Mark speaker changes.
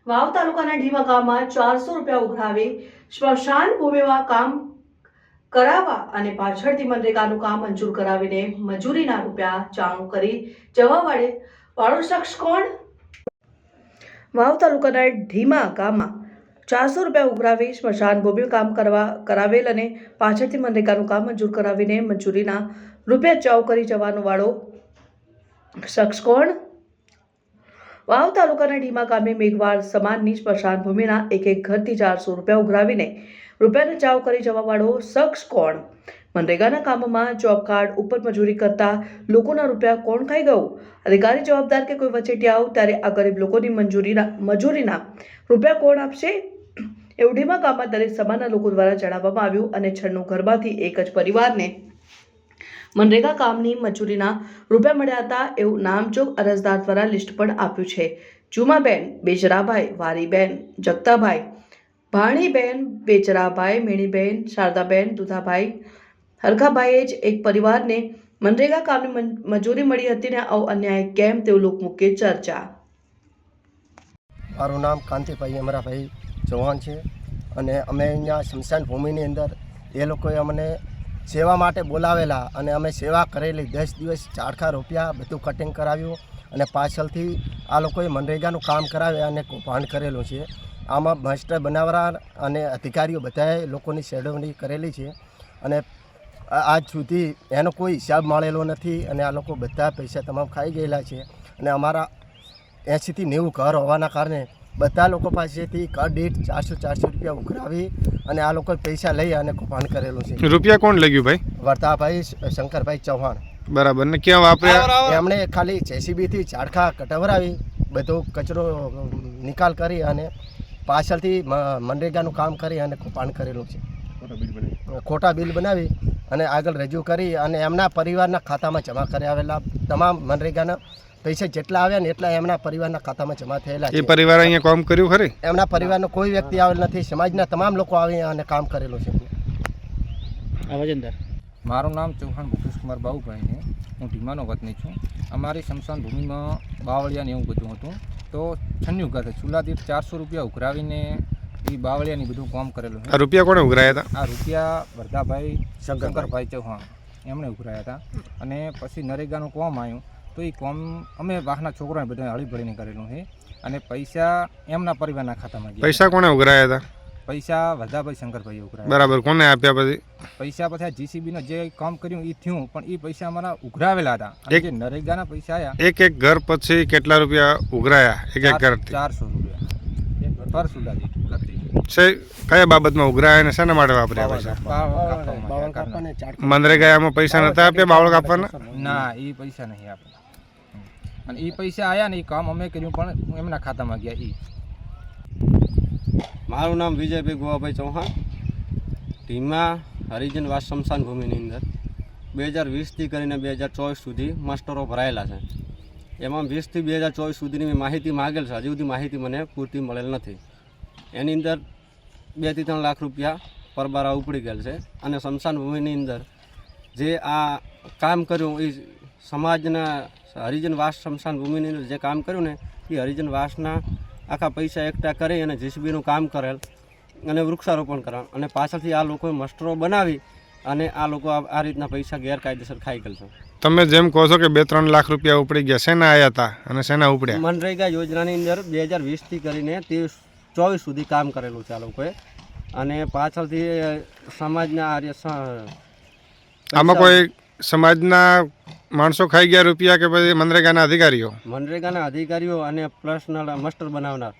Speaker 1: વાવ તાલુકાના ઢીમા ગામમાં 400 રૂપિયા ઉઘરાવી સ્મશાન ભૂમિમાં કામ કરાવવા અને પાછળથી મનરેગાનું કામ મંજૂર કરાવીને મજૂરીના રૂપિયા ચાણું કરી જવા વાળો શખ્સ કોણ? વાવ તાલુકાના ઢીમા ગામમાં 400 રૂપિયા ઉઘરાવી સ્મશાન ભૂમિ કામ કરાવેલ અને પાછળથી મનરેગાનું કામ મંજૂર કરાવીને મજૂરીના રૂપિયા ચાવ કરી જવાનો વાળો શખ્સ કોણ? વાવ તાલુકાના ઢીમા ગામે મેઘવાળ સમાનની સ્મશાન ભૂમિના એક ઘરથી 400 રૂપિયા ઉઘરાવીને રૂપિયાનો ચાવ કરી જવાવાળો શખ્સ કોણ? મનરેગાના કામમાં જોબ કાર્ડ ઉપર મજૂરી કરતા લોકોના રૂપિયા કોણ ખાઈ ગયું? અધિકારી જવાબદાર કે કોઈ વચેટિયાઓ? ત્યારે આ ગરીબ લોકોની મજૂરીના રૂપિયા કોણ આપશે? એવું ઢીમા ગામમાં દરેક સમાજના લોકો દ્વારા જણાવવામાં આવ્યું અને 96 ઘરમાંથી એક જ પરિવારને મનરેગા કામની મજૂરીના રૂપિયા મળ્યા હતા એવું નામજોગ અરજદાર દ્વારા લિસ્ટ પણ આપ્યું છે. જુમાબેન બેજરાભાઈ, વારીબેન જગતાભાઈ, ભાણીબેન બેજરાભાઈ, મેણીબેન, શારદાબેન, દુધાભાઈ, હરખાભાઈએ જ એક પરિવારને મનરેગા કામની મજૂરી મળી હતી ને આવો અન્યાય કેમ તેવું લોકમુખે ચર્ચા.
Speaker 2: મારું નામ કાંતિભાઈ અમરાભાઈ ચૌહાણ છે અને અમે અહીંયા સ્મશાન ભૂમિની અંદર એ લોકોએ અમને સેવા માટે બોલાવેલા અને અમે સેવા કરેલી 10 દિવસ ચારખા રૂપિયા બધું કટિંગ કરાવ્યું અને પાછળથી આ લોકોએ મનરેગાનું કામ કરાવ્યા અને કૌભાંડ કરેલું છે. આમાં માસ્ટર બનાવરા અને અધિકારીઓ બધાએ લોકોની છેડવણી કરેલી છે અને આજ સુધી એનો કોઈ હિસાબ મળેલો નથી અને આ લોકો બધા પૈસા તમામ ખાઈ ગયેલા છે અને અમારા 80 થી 90 ઘર હોવાના કારણે બધા લોકો પાસેથી ઘર દીઠ 400 રૂપિયા ઉઘરાવી અને આ લોકોએ પૈસા લઈ અને કૌભાંડ કરેલું છે.
Speaker 3: રૂપિયા કોણ લઈ ગયું ભાઈ?
Speaker 2: વર્તાભાઈ શંકરભાઈ ચૌહાણ.
Speaker 3: બરાબર. ને ક્યાં વાપર્યા?
Speaker 2: એમણે ખાલી જેસીબીથી ઝાડખા કટવરાવી બધો કચરો નિકાલ કરી અને પાછળથી મનરેગાનું કામ કરી અને કૌભાંડ કરેલું છે. ખોટા બિલ બનાવી અને આગળ રજૂ કરી અને એમના પરિવારના ખાતામાં જમા કરી આવેલા તમામ મનરેગાના પૈસા જેટલા આવ્યા ને એટલા એમના પરિવારના ખાતામાં જમા થયેલા છે.
Speaker 3: એ પરિવાર અહીંયા કામ કર્યું ખરી?
Speaker 2: એમના પરિવારનો કોઈ વ્યક્તિ આવેલ નથી. સમાજના તમામ લોકો આવી અને કામ કરેલું છે.
Speaker 4: મારું નામ ચૌહાણ ભૂપેશકુમાર બાબુભાઈ છે. હું ઢીમાનો વતની છું. અમારી સ્મશાન ભૂમિમાં બાવળિયાને એવું બધું હતું તો 96 ઘર ચૂલા દીઠ 400 રૂપિયા ઉઘરાવીને એ બાવળિયાની બધું કામ કરેલું છે.
Speaker 3: આ રૂપિયા કોણે ઉઘરાયા હતા?
Speaker 4: આ રૂપિયા વર્ધાભાઈ શંકરભાઈ ચૌહાણ એમણે ઉઘરાયા હતા અને પછી નરેગાનું કોમ આવ્યું તો એ કોમ અમે વાહના છોકરાને બધાને હળીભળીને કરેલું છે અને પૈસા એમના પરિવારના ખાતામાં ગયા.
Speaker 3: પૈસા કોણે ઉઘરાયા હતા?
Speaker 4: પૈસા વર્ધાભાઈ શંકરભાઈ ઉઘરાયા.
Speaker 3: બરાબર. કોને આપ્યા પછી?
Speaker 4: પૈસા પછી જીસીબીનો જે કામ કર્યું એ થયું પણ એ પૈસા અમારા ઉઘરાવેલા હતા. જે નરેગાના પૈસા આવ્યા
Speaker 3: એક ઘર પછી કેટલા રૂપિયા ઉઘરાયા? એક ઘર
Speaker 4: 400 રૂપિયા પર સુધારી
Speaker 3: કયા બાબતમાં ઉઘરાયા અને શેના માટે વાપર્યા પૈસા? મનરેગા આમાં પૈસા નતા આપ્યા બાવળ કાપવાના?
Speaker 4: ના, એ પૈસા નહીં આપ્યા અને એ પૈસા આવ્યા ને એ કામ અમે કર્યું પણ એમના ખાતામાં ગયા.
Speaker 5: મારું નામ વિજયભાઈ ગોવાભાઈ ચૌહાણ. ઢીમા હરિજન વાસ સ્મશાન ભૂમિની અંદર 2020થી કરીને 2024 સુધી માસ્ટરો ભરાયેલા છે. એમાં 20થી 2024 સુધીની મેં માહિતી માગેલ છે. હજી સુધી માહિતી મને પૂરતી મળેલ નથી. એની અંદર 2 થી 3 લાખ રૂપિયા પરબારા ઉપડી ગયેલ છે અને સ્મશાન ભૂમિની અંદર જે આ કામ કર્યું એ સમાજના હરિજન વાસ સ્મશાન ભૂમિની અંદર જે કામ કર્યું ને એ હરિજન વાસના આખા પૈસા એકઠા કરી અને જેસીબીનું કામ કરેલ અને વૃક્ષારોપણ કરેલ અને પાછળથી આ લોકોએ મસ્ટરો બનાવી અને આ લોકો આ રીતના પૈસા ગેરકાયદેસર ખાઈ ગયેલ છે.
Speaker 3: તમે જેમ કહો છો કે 2-3 લાખ રૂપિયા ઉપડી ગયા, શેના આવ્યા હતા અને શેના ઉપડ્યા?
Speaker 5: મનરેગા યોજનાની અંદર 2020થી કરીને 24 સુધી કામ કરેલું છે આ લોકોએ અને પાછળથી સમાજના
Speaker 3: આમાં કોઈ સમાજના માણસો ખાઈ ગયા રૂપિયા કે પછી મનરેગાના અધિકારીઓ?
Speaker 5: મનરેગાના અધિકારીઓ અને પ્લસના માસ્ટર બનાવનાર